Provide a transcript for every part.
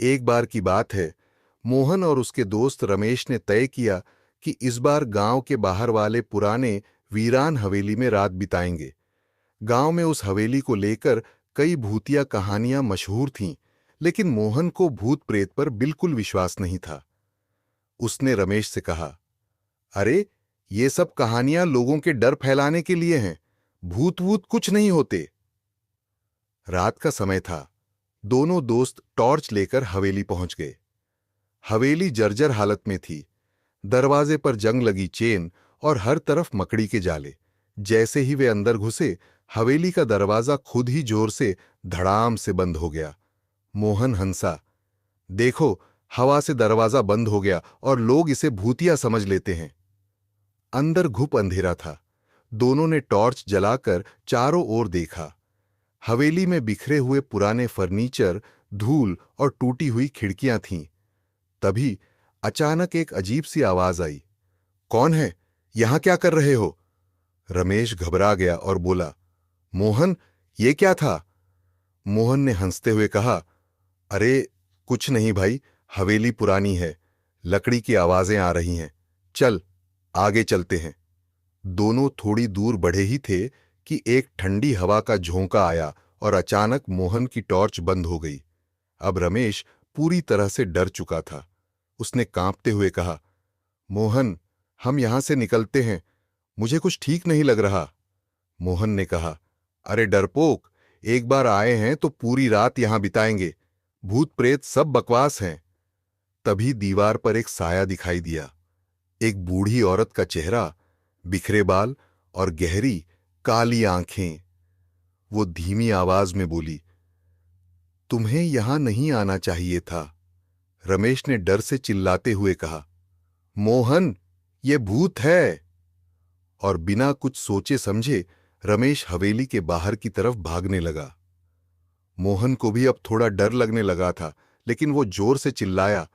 एक बार की बात है, मोहन और उसके दोस्त रमेश ने तय किया कि इस बार गांव के बाहर वाले पुराने वीरान हवेली में रात बिताएंगे। गांव में उस हवेली को लेकर कई भूतिया कहानियां मशहूर थीं, लेकिन मोहन को भूत प्रेत पर बिल्कुल विश्वास नहीं था। उसने रमेश से कहा, अरे, ये सब कहानियां लोगों के डर फैलाने के लिए हैं। भूत वूत कुछ नहीं होते। रात का समय था। दोनों दोस्त टॉर्च लेकर हवेली पहुंच गए। हवेली जर्जर हालत में थी। दरवाजे पर जंग लगी चेन और हर तरफ मकड़ी के जाले। जैसे ही वे अंदर घुसे, हवेली का दरवाजा खुद ही जोर से धड़ाम से बंद हो गया। मोहन हंसा। देखो, हवा से दरवाजा बंद हो गया और लोग इसे भूतिया समझ लेते हैं। अंदर घुप अंधेरा था। दोनों ने टॉर्च जलाकर चारों ओर देखा। हवेली में बिखरे हुए पुराने फर्नीचर, धूल और टूटी हुई खिड़कियां थीं। तभी अचानक एक अजीब सी आवाज आई। कौन है? यहां क्या कर रहे हो? रमेश घबरा गया और बोला, मोहन, ये क्या था? मोहन ने हंसते हुए कहा, अरे, कुछ नहीं भाई, हवेली पुरानी है। लकड़ी की आवाजें आ रही हैं। चल, आगे चलते हैं। दोनों थोड़ी दूर बढ़े ही थे कि एक ठंडी हवा का झोंका आया और अचानक मोहन की टॉर्च बंद हो गई। अब रमेश पूरी तरह से डर चुका था। उसने कांपते हुए कहा, मोहन, हम यहां से निकलते हैं। मुझे कुछ ठीक नहीं लग रहा। मोहन ने कहा, अरे डरपोक, एक बार आए हैं तो पूरी रात यहां बिताएंगे। भूत प्रेत सब बकवास हैं। तभी दीवार पर एक साया दिखाई दिया। एक बूढ़ी औरत का चेहरा, बिखरे बाल और गहरी काली आंखें। वो धीमी आवाज में बोली, तुम्हें यहां नहीं आना चाहिए था। रमेश ने डर से चिल्लाते हुए कहा, मोहन, ये भूत है। और बिना कुछ सोचे समझे रमेश हवेली के बाहर की तरफ भागने लगा। मोहन को भी अब थोड़ा डर लगने लगा था, लेकिन वो जोर से चिल्लाया,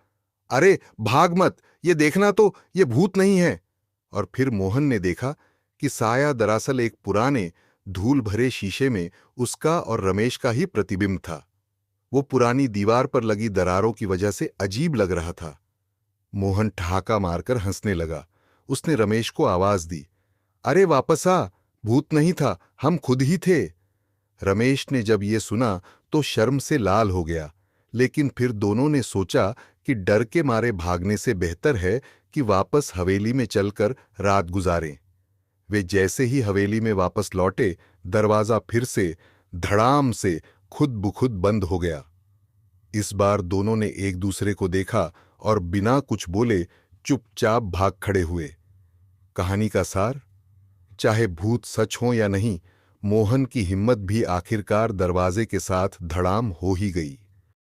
अरे भाग मत, ये देखना तो ये भूत नहीं है। और फिर मोहन ने देखा कि साया दरअसल एक पुराने धूल भरे शीशे में उसका और रमेश का ही प्रतिबिंब था। वो पुरानी दीवार पर लगी दरारों की वजह से अजीब लग रहा था। मोहन ठहाका मारकर हंसने लगा। उसने रमेश को आवाज दी, अरे वापस आ, भूत नहीं था, हम खुद ही थे। रमेश ने जब ये सुना तो शर्म से लाल हो गया, लेकिन फिर दोनों ने सोचा कि डर के मारे भागने से बेहतर है कि वापस हवेली में चलकर रात गुजारें। वे जैसे ही हवेली में वापस लौटे, दरवाजा फिर से धड़ाम से खुद बुखुद बंद हो गया। इस बार दोनों ने एक दूसरे को देखा और बिना कुछ बोले चुपचाप भाग खड़े हुए। कहानी का सार, चाहे भूत सच हो या नहीं, मोहन की हिम्मत भी आखिरकार दरवाजे के साथ धड़ाम हो ही गई।